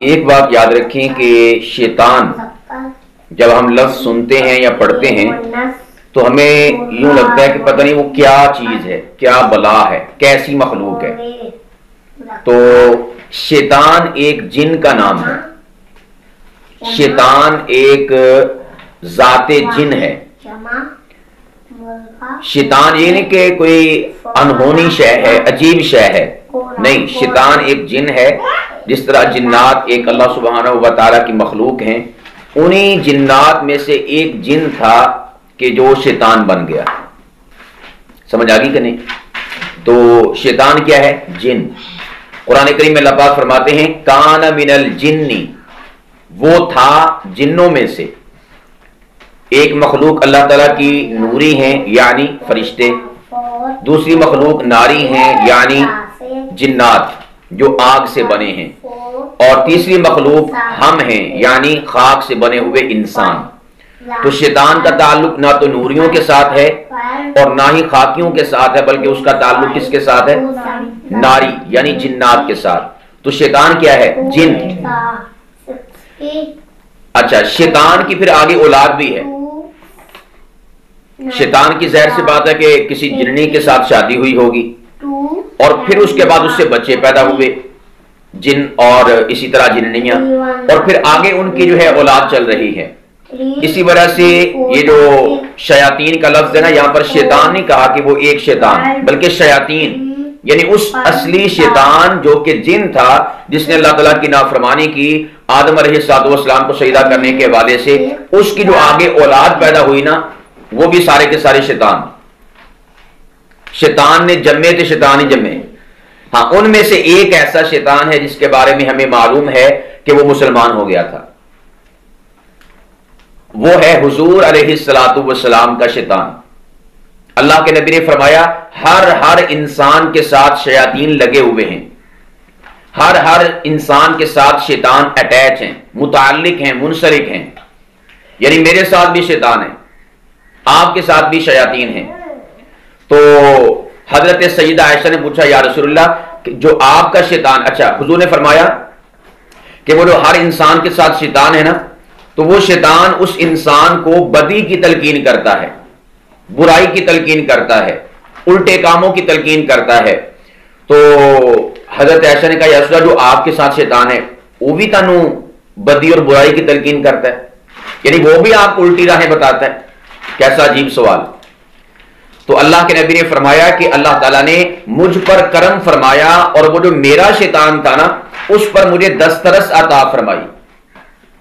ایک بات یاد رکھیں کہ شیطان جب ہم لفظ سنتے ہیں یا پڑھتے ہیں تو ہمیں یوں لگتا ہے کہ پتہ نہیں وہ کیا چیز ہے، کیا بلا ہے، کیسی مخلوق ہے۔ تو شیطان ایک جن کا نام ہے، شیطان ایک ذات جن ہے۔ شیطان یہ نہیں کہ کوئی انہونی شے ہے، عجیب شے ہے، نہیں، شیطان ایک جن ہے۔ جس طرح جنات ایک اللہ سبحانہ و تعالیٰ کی مخلوق ہیں، انہی جنات میں سے ایک جن تھا کہ جو شیطان بن گیا۔ سمجھ آ گئی کہ نہیں؟ تو شیطان کیا ہے؟ جن۔ قرآن کریم میں اللہ پاک فرماتے ہیں کان من الجن، وہ تھا جنوں میں سے۔ ایک مخلوق اللہ تعالیٰ کی نوری ہیں یعنی فرشتے، دوسری مخلوق ناری ہیں یعنی جنات جو آگ سے بنے ہیں، اور تیسری مخلوق ہم ہیں یعنی خاک سے بنے ہوئے انسان۔ تو شیطان کا تعلق نہ تو نوریوں کے ساتھ ہے اور نہ ہی خاکیوں کے ساتھ ہے، بلکہ اس کا تعلق کس کے ساتھ ہے؟ ناری یعنی جنات کے ساتھ۔ تو شیطان کیا ہے؟ جن۔ اچھا، شیطان کی پھر آگے اولاد بھی ہے۔ شیطان کی ظاہر سی بات ہے کہ کسی جننی کے ساتھ شادی ہوئی ہوگی، اور پھر اس کے بعد اس سے بچے پیدا ہوئے، جن اور اسی طرح جننیاں، اور پھر آگے ان کی جو ہے اولاد چل رہی ہے۔ اسی وجہ سے یہ جو شیاطین کا لفظ ہے نا، یہاں پر شیطان نہیں کہا کہ وہ ایک شیطان، بلکہ شیاطین یعنی اس اصلی شیطان جو کہ جن تھا، جس نے اللہ تعالیٰ کی نافرمانی کی آدم علیہ السلام کو سجدہ کرنے کے حوالے سے، اس کی جو آگے اولاد پیدا ہوئی نا، وہ بھی سارے کے سارے شیطان۔ شیطان نے جمے تھے، شیطان ہی جمے۔ ہاں، ان میں سے ایک ایسا شیطان ہے جس کے بارے میں ہمیں معلوم ہے کہ وہ مسلمان ہو گیا تھا، وہ ہے حضور علیہ السلام کا شیطان۔ اللہ کے نبی نے فرمایا ہر انسان کے ساتھ شیاطین لگے ہوئے ہیں، ہر انسان کے ساتھ شیطان اٹیچ ہیں، متعلق ہیں، منسلک ہیں۔ یعنی میرے ساتھ بھی شیطان ہے، آپ کے ساتھ بھی شیاطین ہیں۔ تو حضرت سیدہ عائشہ نے پوچھا یا رسول اللہ کہ جو آپ کا شیطان، اچھا حضور نے فرمایا کہ وہ جو ہر انسان کے ساتھ شیطان ہے نا، تو وہ شیطان اس انسان کو بدی کی تلقین کرتا ہے، برائی کی تلقین کرتا ہے، الٹے کاموں کی تلقین کرتا ہے۔ تو حضرت عائشہ نے کہا یا رسول اللہ جو آپ کے ساتھ شیطان ہے وہ بھی تانوں بدی اور برائی کی تلقین کرتا ہے، یعنی وہ بھی آپ کو الٹی راہیں بتاتا ہے؟ کیسا عجیب سوال۔ تو اللہ کے نبی نے فرمایا کہ اللہ تعالیٰ نے مجھ پر کرم فرمایا، اور وہ جو میرا شیطان تھا نا، اس پر مجھے دسترس عطا فرمائی،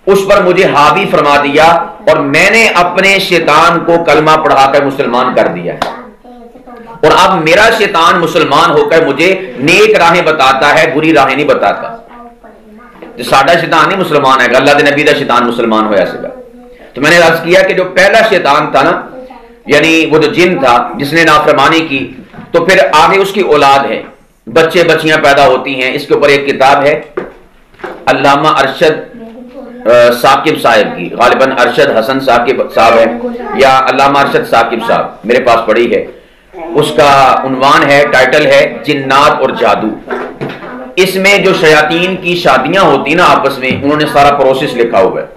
اس پر مجھے حاوی فرما دیا، اور میں نے اپنے شیطان کو کلمہ پڑھا کر مسلمان کر دیا ہے، اور اب میرا شیطان مسلمان ہو کر مجھے نیک راہیں بتاتا ہے، بری راہیں نہیں بتاتا۔ جو ساڈا شیطان نہیں مسلمان ہے، اللہ کے نبی کا شیطان مسلمان ہویا سکا۔ تو میں نے عرض کیا کہ جو پہلا شیطان تھا نا، یعنی وہ جو جن تھا جس نے نافرمانی کی، تو پھر آگے اس کی اولاد ہے، بچے بچیاں پیدا ہوتی ہیں۔ اس کے اوپر ایک کتاب ہے علامہ ارشد ثاقب صاحب کی، غالباً ارشد حسن ثاقب صاحب ہے یا علامہ ارشد ثاقب صاحب، میرے پاس پڑھی ہے۔ اس کا عنوان ہے، ٹائٹل ہے جنات اور جادو۔ اس میں جو شیاطین کی شادیاں ہوتی نا آپس میں، انہوں نے سارا پروسیس لکھا ہوا ہے۔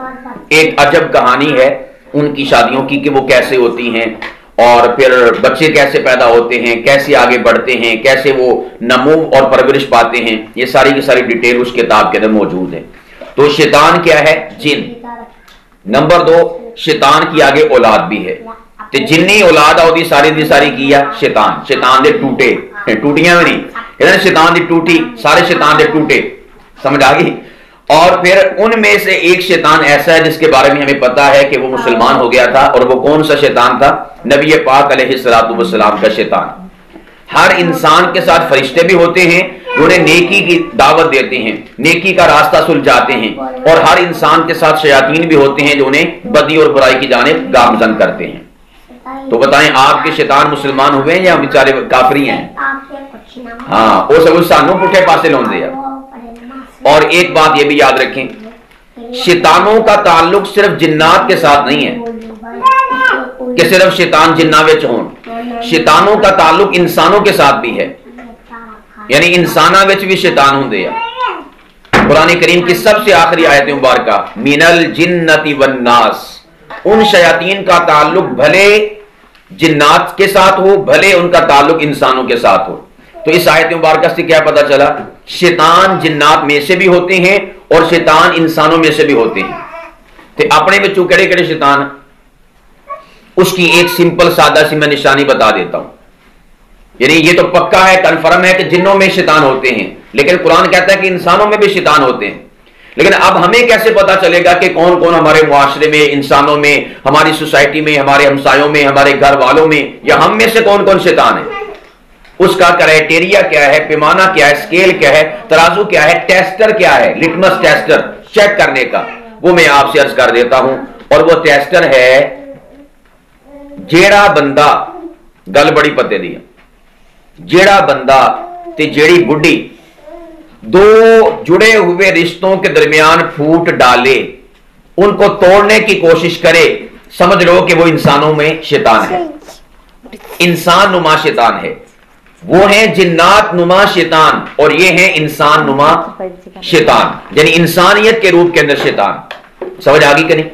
ایک عجب کہانی ہے ان کی شادیوں کی کہ وہ کیسے ہوتی ہیں، اور پھر بچے کیسے پیدا ہوتے ہیں، کیسے آگے بڑھتے ہیں، کیسے وہ نمو اور پرورش پاتے ہیں، یہ ساری کی ساری ڈیٹیل اس کتاب کے اندر موجود ہے۔ تو شیطان کیا ہے؟ جن۔ نمبر 2، شیطان کی آگے اولاد بھی ہے، تو جنی اولاد آؤ ساری دی ساری کیا شیطان دے ٹوٹے، ٹوٹیاں بھی نہیں، شیطان دی ٹوٹی، سارے شیطان دے ٹوٹے۔ سمجھ آ گئی؟ اور پھر ان میں سے ایک شیطان ایسا ہے جس کے بارے میں ہمیں پتا ہے کہ وہ مسلمان ہو گیا تھا، اور وہ کون سا شیطان تھا؟ نبی پاک علیہ السلام کا شیطان۔ ہر انسان کے ساتھ فرشتے بھی ہوتے ہیں جو انہیں نیکی کی دعوت دیتے ہیں، نیکی کا راستہ سلجھاتے ہیں، اور ہر انسان کے ساتھ شیاطین بھی ہوتے ہیں جو انہیں بدی اور برائی کی جانب گامزن کرتے ہیں۔ تو بتائیں آپ کے شیطان مسلمان ہوئے ہیں یا بیچارے کافری ہیں؟ ہاں، وہ سب سانوں پٹھے پاسے لوندے ہیں۔ اور ایک بات یہ بھی یاد رکھیں، شیطانوں کا تعلق صرف جنات کے ساتھ نہیں ہے کہ صرف شیطان جنہ وچ ہون، شیطانوں کا تعلق انسانوں کے ساتھ بھی ہے، یعنی انساناں وچ بھی شیطان ہوندے ہیں۔ قرآن کریم کی سب سے آخری آیت مبارکہ من الجنۃ والناس، ان شیاطین کا تعلق بھلے جنات کے ساتھ ہو بھلے ان کا تعلق انسانوں کے ساتھ ہو۔ تو اس آیت مبارکہ سے کیا پتا چلا؟ شیطان جنات میں سے بھی ہوتے ہیں اور شیطان انسانوں میں سے بھی ہوتے ہیں۔ تو اپنے بچوں کڑے کڑے شیطان، اس کی ایک سمپل سادہ سی میں نشانی بتا دیتا ہوں۔ یعنی یہ تو پکا ہے، کنفرم ہے کہ جنوں میں شیطان ہوتے ہیں، لیکن قرآن کہتا ہے کہ انسانوں میں بھی شیطان ہوتے ہیں۔ لیکن اب ہمیں کیسے پتا چلے گا کہ کون کون ہمارے معاشرے میں، انسانوں میں، ہماری سوسائٹی میں، ہمارے ہمسایوں میں، ہمارے گھر والوں میں، یا ہم میں سے کون کون شیطان ہے؟ اس کا کرائٹیریا کیا ہے، پیمانہ کیا ہے، سکیل کیا ہے، ترازو کیا ہے، ٹیسٹر کیا ہے، لٹمس ٹیسٹر چیک کرنے کا، وہ میں آپ سے عرض کر دیتا ہوں۔ اور وہ ٹیسٹر ہے جیڑا بندہ، گل بڑی پتے دی، جیڑا بندہ تے جیڑی بڈھی دو جڑے ہوئے رشتوں کے درمیان پھوٹ ڈالے، ان کو توڑنے کی کوشش کرے، سمجھ لو کہ وہ انسانوں میں شیطان ہے، انسان نما شیطان ہے۔ وہ ہیں جنات نما شیطان اور یہ ہیں انسان نما شیطان، یعنی انسانیت کے روپ کے اندر شیطان۔ سمجھ آگی کہ نہیں؟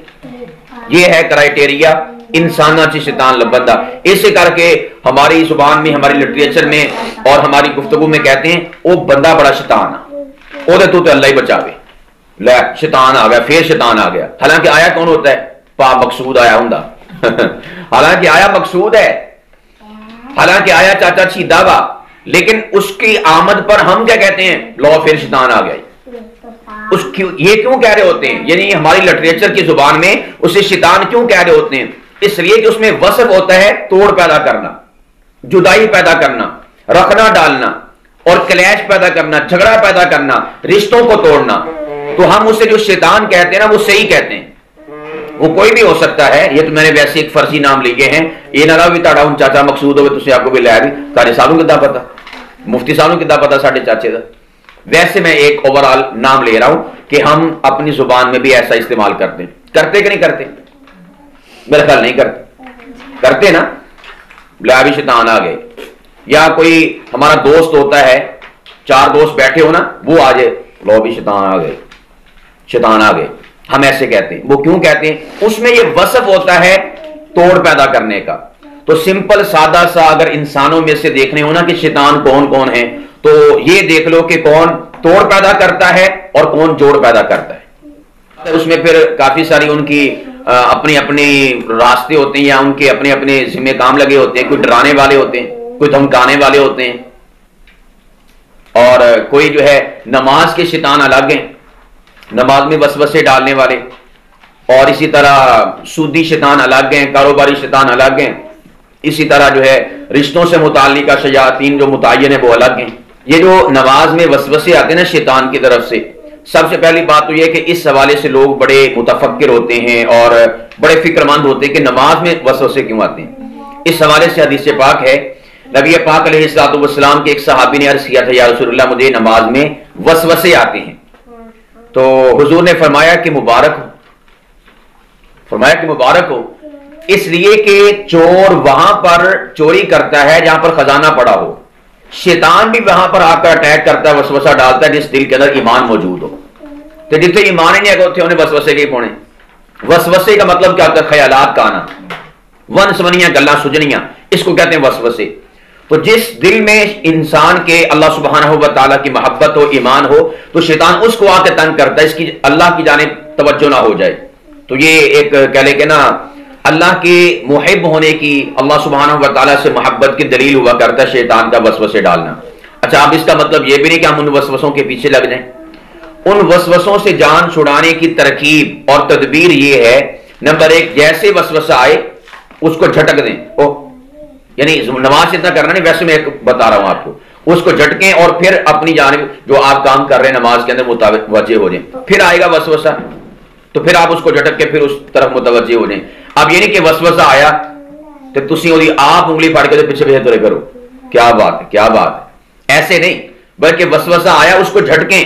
یہ ہے کرائٹیریا انسانہ چی شیطان لبندہ۔ اسے کر کے ہماری زبان میں، ہماری لٹریچر میں اور ہماری گفتگو میں کہتے ہیں وہ بندہ بڑا شیطان ہے، او دے تو اللہ ہی بچاوے، لے شیطان آ گیا، پھر شیطان آ گیا۔ حالانکہ آیا کون ہوتا ہے؟ پا مقصود آیا ہوں حالانکہ آیا مقصود ہے، حالانکہ آیا چاچا چھیدہ با، لیکن اس کی آمد پر ہم کیا کہتے ہیں؟ لو پھر شیطان آ گیا۔ یہ کیوں کہہ رہے ہوتے ہیں؟ یعنی ہماری لٹریچر کی زبان میں اسے شیطان کیوں کہہ رہے ہوتے ہیں؟ اس لیے کہ اس میں وصف ہوتا ہے توڑ پیدا کرنا، جدائی پیدا کرنا، رکھنا ڈالنا اور کلیش پیدا کرنا، جھگڑا پیدا کرنا، رشتوں کو توڑنا۔ تو ہم اسے جو شیطان کہتے ہیں نا، وہ صحیح کہتے ہیں، وہ کوئی بھی ہو سکتا ہے۔ یہ تو میں نے ویسے ایک فرضی نام لیے ہیں، یہ نہ بھی تاڑا ہوں چاچا مقصود ہوئے تو آپ کو بھی لیا بھی کاری سالوں کدا پتا، مفتی سالوں کدا پتا ساڑھے چاچے دا۔ ویسے میں ایک اوورال نام لے رہا ہوں کہ ہم اپنی زبان میں بھی ایسا استعمال کرتے ہیں، کرتے کہ نہیں کرتے؟ میرا خیال نہیں کرتے نا۔ لیا بھی شیطان آ گئے، یا کوئی ہمارا دوست ہوتا ہے، چار دوست بیٹھے ہو نا، وہ آ جائے لو بھی شیطان آ گئے، شیطان آ گئے، ہم ایسے کہتے ہیں۔ وہ کیوں کہتے ہیں؟ اس میں یہ وصف ہوتا ہے توڑ پیدا کرنے کا۔ تو سمپل سادہ سا اگر انسانوں میں سے دیکھنے ہو نا کہ شیطان کون کون ہیں، تو یہ دیکھ لو کہ کون توڑ پیدا کرتا ہے اور کون جوڑ پیدا کرتا ہے۔ اس میں پھر کافی ساری ان کی اپنی اپنی راستے ہوتے ہیں، یا ان کے اپنے اپنے ذمہ کام لگے ہوتے ہیں۔ کوئی ڈرانے والے ہوتے ہیں، کوئی دھمکانے والے ہوتے ہیں، اور کوئی جو ہے نماز کے شیطان الگ ہیں، نماز میں وسوسے ڈالنے والے، اور اسی طرح سودی شیطان الگ ہیں، کاروباری شیطان الگ ہیں، اسی طرح جو ہے رشتوں سے متعلقہ شیاطین جو متعین ہیں وہ الگ ہیں۔ یہ جو نماز میں وسوسے آتے ہیں نا شیطان کی طرف سے، سب سے پہلی بات تو یہ کہ اس حوالے سے لوگ بڑے متفکر ہوتے ہیں اور بڑے فکر مند ہوتے ہیں کہ نماز میں وسوسے کیوں آتے ہیں۔ اس حوالے سے حدیث پاک ہے، نبی پاک علیہ الصلوۃ والسلام کے ایک صحابی نے عرض کیا تھا، یا رسول اللہ مجھے نماز میں وسوسے آتے ہیں، تو حضور نے فرمایا کہ مبارک ہو، فرمایا کہ مبارک ہو، اس لیے کہ چور وہاں پر چوری کرتا ہے جہاں پر خزانہ پڑا ہو، شیطان بھی وہاں پر آ کر اٹیک کرتا ہے، وسوسہ ڈالتا ہے جس دل کے اندر ایمان موجود ہو۔ تو جتنے ایمان ہی نہیں ہے اتنے انہیں وسوسے کے پونے۔ وسوسے کا مطلب کیا ہوتا ہے؟ خیالات کا آنا، ون سمنیاں گلاں سجنیاں، اس کو کہتے ہیں وسوسے۔ تو جس دل میں انسان کے اللہ سبحانہ و تعالیٰ کی محبت ہو، ایمان ہو، تو شیطان اس کو آ کے تنگ کرتا ہے، اس کی اللہ کی جانب توجہ نہ ہو جائے۔ تو یہ ایک کہہ لے کہ نا اللہ کے محب ہونے کی، اللہ سبحانہ و تعالیٰ سے محبت کی دلیل ہوا کرتا ہے شیطان کا وسوسے ڈالنا۔ اچھا، اب اس کا مطلب یہ بھی نہیں کہ ہم ان وسوسوں کے پیچھے لگ جائیں۔ ان وسوسوں سے جان چھڑانے کی ترکیب اور تدبیر یہ ہے، نمبر ایک، جیسے وسوسہ آئے اس کو جھٹک دیں۔ یعنی نماز اتنا کرنا نہیں، ویسے میں ایک بتا رہا ہوں آپ کو، اس کو جھٹکیں اور پھر اپنی جانب جو آپ کام کر رہے ہیں نماز کے اندر متوجہ ہو جائیں۔ پھر آئے گا وسوسہ تو پھر آپ اس کو جھٹک کے پھر اس طرف متوجہ ہو جائیں۔ اب یہ نہیں کہ وسوسہ آیا تو تسی وہی آپ انگلی پھاڑ کے پیچھے پیچھے کرو، کیا بات ہے کیا بات ہے، ایسے نہیں، بلکہ وسوسہ آیا اس کو جھٹکیں،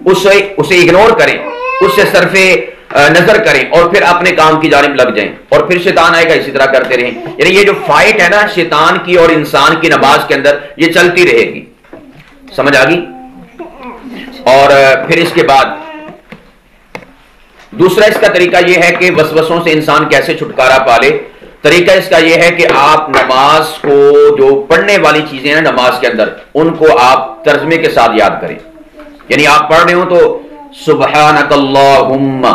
اسے اگنور کریں، اس سے صرف نظر کریں اور پھر اپنے کام کی جانب لگ جائیں، اور پھر شیطان آئے گا، اسی طرح کرتے رہیں۔ یعنی یہ جو فائٹ ہے نا شیطان کی اور انسان کی نماز کے اندر، یہ چلتی رہے گی۔ سمجھ آ گئی؟ اور پھر اس کے بعد دوسرا اس کا طریقہ یہ ہے کہ وسوسوں سے انسان کیسے چھٹکارا پالے. طریقہ اس کا یہ ہے کہ آپ نماز کو جو پڑھنے والی چیزیں ہیں نماز کے اندر ان کو آپ ترجمے کے ساتھ یاد کریں. یعنی آپ پڑھ رہے ہوں تو سبحانک اللہم،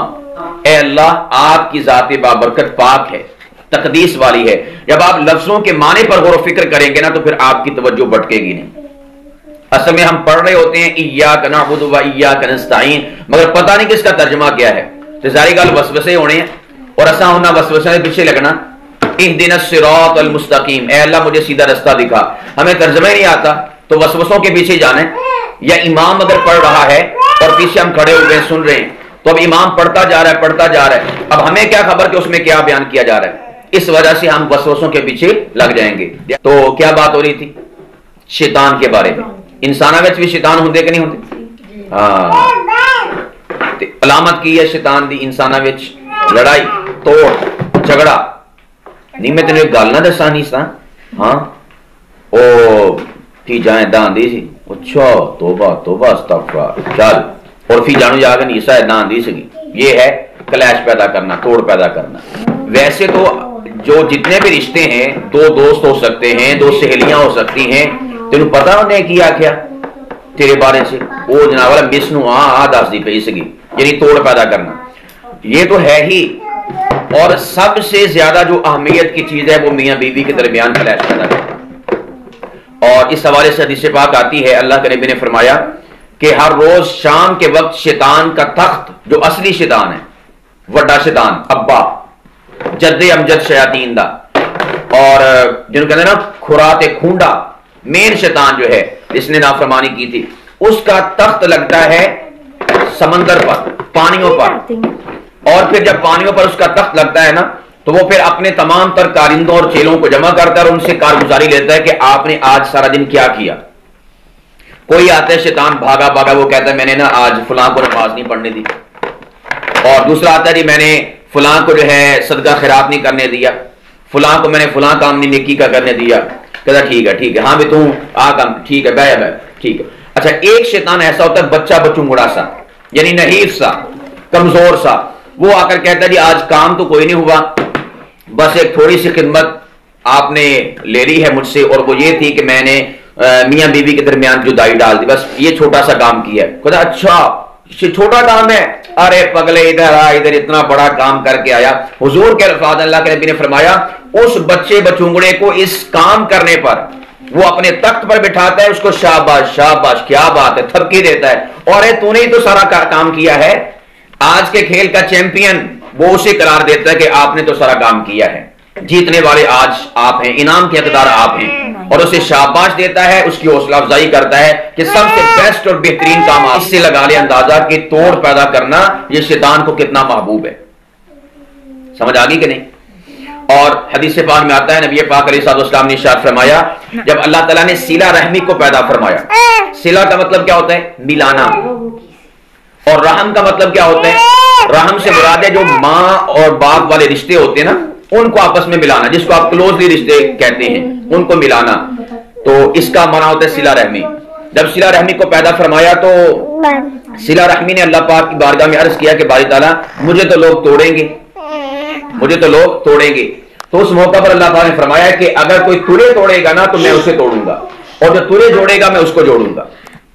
اے اللہ آپ کی ذات بابرکت پاک ہے، تقدیس والی ہے. جب آپ لفظوں کے معنی پر غور و فکر کریں گے نا تو پھر آپ کی توجہ بھٹکے گی نہیں. اصل میں ہم پڑھ رہے ہوتے ہیں ایاک نعبد و ایاک نستعین، مگر پتہ نہیں کس کا ترجمہ کیا ہے. تو ظاہری گل وسوسے ہونے ہیں اور اساں ہونا وسوسے کے پیچھے لگنا. اہدنا الصراط المستقیم، اے اللہ مجھے سیدھا رستہ دکھا. ہمیں ترجمہ نہیں آتا تو وسوسوں کے پیچھے جانا ہے. یا امام اگر پڑھ رہا ہے اور پیچھے ہم کھڑے ہوئے سن رہے ہیں تو اب امام پڑھتا جا رہا ہے پڑھتا جا رہا ہے، اب ہمیں کیا خبر کہ اس میں کیا بیان کیا جا رہا ہے. اس وجہ سے ہم وسوسوں کے پیچھے لگ جائیں گے. تو کیا بات ہو رہی تھی؟ شیطان کے بارے میں. انسانوں میں بھی شیطان ہوندے کہ نہیں ہوندے؟ ہاں، علامت کی ہے شیطان دی انسانوں میں لڑائی توڑ جھگڑا. نہیں میں تینوں ایک گل نہ دسا نہیں سا. ہاں او فی جائیں دان دی سی. اچھا توبہ توبہ استغفار چل. اور فی جانو جا کے نہیں سا دان دی سی. یہ ہے کلیش پیدا کرنا، توڑ پیدا کرنا. ویسے تو جو جتنے بھی رشتے ہیں، دو دوست ہو سکتے ہیں، دو سہیلیاں ہو سکتی ہیں. تینوں پتا انہیں کیا کیا تیرے بارے سے؟ وہ جناب والا مس نو دس دی پئی سگی. یعنی توڑ پیدا کرنا یہ تو ہے ہی. اور سب سے زیادہ جو اہمیت کی چیز ہے وہ میاں بیوی کے درمیان کلیش پیدا کرنا. اور اس حوالے سے حدیث پاک آتی ہے، اللہ کے نبی نے فرمایا کہ ہر روز شام کے وقت شیطان کا تخت، جو اصلی شیطان ہے، وڈا شیطان، ابا جد امجد شیاطین دا، اور جنہوں کہتے ہیں نا خرات کھونڈا، مین شیطان جو ہے جس نے نافرمانی کی تھی، اس کا تخت لگتا ہے سمندر پر، پانیوں پر. اور پھر جب پانیوں پر اس کا تخت لگتا ہے نا تو وہ پھر اپنے تمام تر کارندوں اور چیلوں کو جمع کرتا ہے اور ان سے کارگزاری لیتا ہے کہ آپ نے آج سارا دن کیا کیا. کوئی آتا ہے شیطان بھاگا بھاگا، وہ کہتا ہے میں نے نا آج فلاں کو نماز نہیں پڑھنے دی. اور دوسرا آتا ہے جی میں نے فلاں کو جو ہے صدقہ خیرات نہیں کرنے دیا، فلاں کو میں نے فلاں کام نہیں نیکی کا کرنے دیا. کہتا ٹھیک ہے ہاں بھی تم آ کام ٹھیک ہے بہ ٹھیک ہے. اچھا ایک شیطان ایسا ہوتا ہے بچہ بچونگڑا سا، یعنی نحیف سا، کمزور سا. وہ آ کر کہتا ہے جی آج کام تو کوئی نہیں ہوا، بس ایک تھوڑی سی خدمت آپ نے لے لی ہے مجھ سے، اور وہ یہ تھی کہ میں نے میاں بیوی کے درمیان جدائی ڈال دی، بس یہ چھوٹا سا کام کیا ہے. کہتا اچھا یہ چھوٹا کام ہے؟ ارے پگلے ادھر آ، ادھر اتنا بڑا کام کر کے آیا. حضور کے الفاظ اللہ کے نبی نے فرمایا اس بچے بچونگڑے کو اس کام کرنے پر وہ اپنے تخت پر بٹھاتا ہے، اس کو شاباش شاباش کیا بات ہے، تھپکی دیتا ہے. اور تو نے ہی تو سارا کام کیا ہے. آج کے کھیل کا چیمپئن وہ اسے قرار دیتا ہے کہ آپ نے تو سارا کام کیا ہے، جیتنے والے آج آپ ہیں، انعام کے حقدار آپ ہیں. اور اسے شاباش دیتا ہے، اس کی حوصلہ افزائی کرتا ہے کہ سب سے بیسٹ اور بہترین کام. اس سے لگا لے اندازہ کہ توڑ پیدا کرنا یہ شیطان کو کتنا محبوب ہے. سمجھ آگی کہ نہیں؟ اور حدیث پاک میں آتا ہے نبی پاک علیہ السلام نے ارشاد فرمایا جب اللہ تعالیٰ نے صلہ رحمی کو پیدا فرمایا. صلہ کا مطلب کیا ہوتا ہے؟ ملانا. اور رحم کا مطلب کیا ہوتا ہے؟ رحم سے مراد ہے جو ماں اور باپ والے رشتے ہوتے ہیں نا ان کو آپس میں ملانا، جس کو آپ کلوزلی رشتے کہتے ہیں ان کو ملانا. تو اس کا معنی ہوتا ہے صلہ رحمی. جب صلہ رحمی کو پیدا فرمایا تو صلہ رحمی نے اللہ پاک کی بارگاہ میں عرض کیا کہ باری تعالیٰ مجھے تو لوگ توڑیں گے، مجھے تو لوگ توڑیں گے. تو اس موقع پر اللہ تعالیٰ نے فرمایا کہ اگر کوئی تجھے توڑے گا نا تو میں اسے توڑوں گا، اور جو تجھے جوڑے گا میں اس کو جوڑوں گا.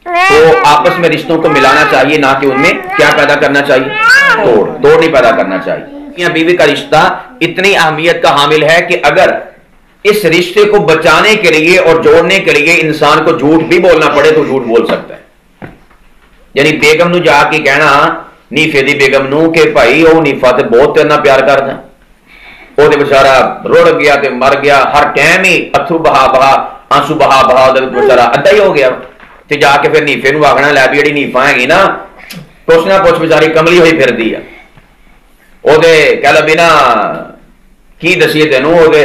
تو آپس میں رشتوں کو ملانا چاہیے، نہ کہ ان میں کیا پیدا کرنا چاہیے؟ توڑ نہیں پیدا کرنا چاہیے. میاں بیوی کا رشتہ اتنی اہمیت کا حامل ہے کہ اگر اس رشتے کو بچانے کے لیے اور جوڑنے کے لیے انسان کو جھوٹ بھی بولنا پڑے تو جھوٹ بول سکتا ہے. یعنی بیگم نو جا کے کہنا نیفے دی بیگم نو کہ بھائی وہ نیفا تے بہت تیرنا پیار کردا، وہ بیچارہ رڑ گیا تے مر گیا، ہر ٹائم ہی اتھرو بہا بہا آنسو بہا بہا بیچارہ ادھا ہی ہو گیا. تے جا کے پھر نیفے نو آخنا لے بھی جڑی نیفا ہے گی نا کچھ نہ کچھ بیچاری کملی ہوئی پھر دی ہے. وہ کہہ لو بھی نا کی دسیے تینوں وہ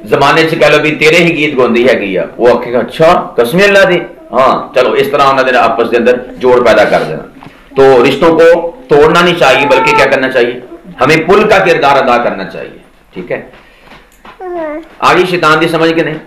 زمانے سے کہہ لو بھی تیرے ہی گیت گوندی ہے گی. وہ آخے گا اچھا قسم اللہ دی، ہاں چلو اس طرح انہوں نے آپس کے اندر جوڑ پیدا کر دینا. تو رشتوں کو توڑنا نہیں چاہیے بلکہ کیا کرنا چاہیے؟ ہمیں پل کا کردار ادا کرنا چاہیے. ٹھیک ہے؟ آگے شیطان دی سمجھ کے نہیں